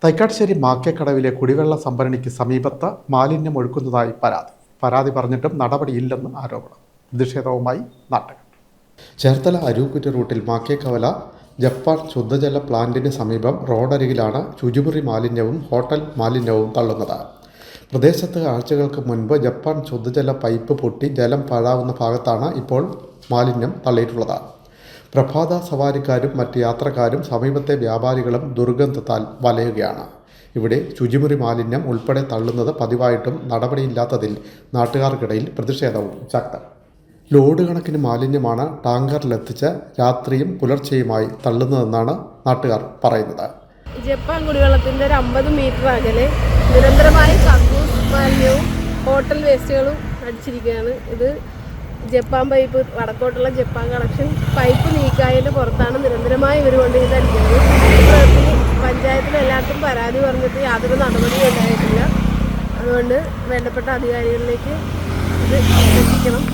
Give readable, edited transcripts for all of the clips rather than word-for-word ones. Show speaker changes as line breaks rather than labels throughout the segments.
തൈക്കാട്ടുശ്ശേരി മാക്കേക്കടവിലെ കുടിവെള്ള സംഭരണിക്ക് സമീപത്ത് മാലിന്യം ഒഴുക്കുന്നതായി പരാതി പറഞ്ഞിട്ടും നടപടിയില്ലെന്ന് ആരോപണം. പ്രതിഷേധവുമായി നാട്ടുകാർ. ചേർത്തല അരൂക്കുറ്റി റൂട്ടിൽ മാക്കേക്കവല ജപ്പാൻ ശുദ്ധജല പ്ലാന്റിന് സമീപം റോഡരികിലാണ് ശുചിമുറി മാലിന്യവും ഹോട്ടൽ മാലിന്യവും തള്ളുന്നത്. പ്രദേശത്ത് ആഴ്ചകൾക്ക് മുൻപ് ജപ്പാൻ ശുദ്ധജല പൈപ്പ് പൊട്ടി ജലം പാഴാവുന്ന ഭാഗത്താണ് ഇപ്പോൾ മാലിന്യം തള്ളിയിട്ടുള്ളത്. പ്രഭാത സവാരിക്കാരും മറ്റ് യാത്രക്കാരും സമീപത്തെ വ്യാപാരികളും ദുർഗന്ധത്താൽ വലയുകയാണ്. ഇവിടെ ശുചിമുറി മാലിന്യം ഉൾപ്പെടെ തള്ളുന്നത് പതിവായിട്ടും നടപടിയില്ലാത്തതിൽ നാട്ടുകാർക്കിടയിൽ പ്രതിഷേധവും ശക്തം. ലോഡ് കണക്കിന് മാലിന്യമാണ് ടാങ്കറിലെത്തിച്ച് രാത്രിയും പുലർച്ചെയുമായി തള്ളുന്നതെന്നാണ് നാട്ടുകാർ പറയുന്നത്.
ജപ്പാൻ കുടിവെള്ളത്തിൻ്റെ ഒരു 50 മീറ്റർ അകലെ നിരന്തരമായി കക്കൂസ് മാലിന്യവും ഹോട്ടൽ വേസ്റ്റുകളും അടിച്ചിരിക്കുകയാണ്. ഇത് ജപ്പാൻ പൈപ്പ്, വടക്കോട്ടുള്ള ജപ്പാൻ കണക്ഷൻ പൈപ്പ് നീക്കായതിൻ്റെ പുറത്താണ് നിരന്തരമായി ഇവർ കൊണ്ട് ഇത് അടിക്കുന്നത്. പഞ്ചായത്തിൽ എല്ലാവർക്കും പരാതി പറഞ്ഞിട്ട് യാതൊരു നടപടിയും ഉണ്ടായിട്ടില്ല. അതുകൊണ്ട് വേണ്ടപ്പെട്ട അധികാരികളിലേക്ക് ഇത് എത്തിക്കണം.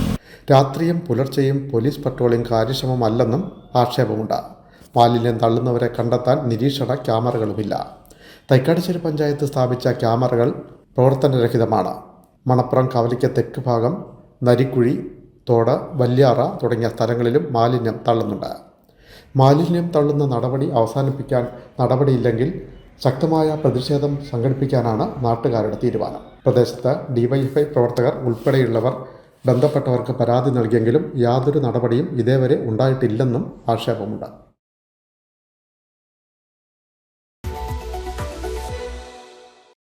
രാത്രിയും പുലർച്ചെയും പോലീസ് പട്രോളിംഗ് കാര്യക്ഷമമല്ലെന്നും ആക്ഷേപമുണ്ട്. മാലിന്യം തള്ളുന്നവരെ കണ്ടെത്താൻ നിരീക്ഷണ ക്യാമറകളുമില്ല. തൈക്കാട്ടുശ്ശേരി പഞ്ചായത്ത് സ്ഥാപിച്ച ക്യാമറകൾ പ്രവർത്തനരഹിതമാണ്. മണപ്പുറം കവലിക്ക തെക്ക് ഭാഗം, നരിക്കുഴി, തോട്, വല്യാറ തുടങ്ങിയ സ്ഥലങ്ങളിലും മാലിന്യം തള്ളുന്നുണ്ട്. മാലിന്യം തള്ളുന്ന നടപടി അവസാനിപ്പിക്കാൻ നടപടിയില്ലെങ്കിൽ ശക്തമായ പ്രതിഷേധം സംഘടിപ്പിക്കാനാണ് നാട്ടുകാരുടെ തീരുമാനം. പ്രദേശത്ത് ഡിവൈഎഫ്ഐ പ്രവർത്തകർ ഉൾപ്പെടെയുള്ളവർ ബന്ധപ്പെട്ടവർക്ക് പരാതി നൽകിയെങ്കിലും യാതൊരു നടപടിയും ഇതേവരെ ഉണ്ടായിട്ടില്ലെന്നും ആക്ഷേപമുണ്ട്.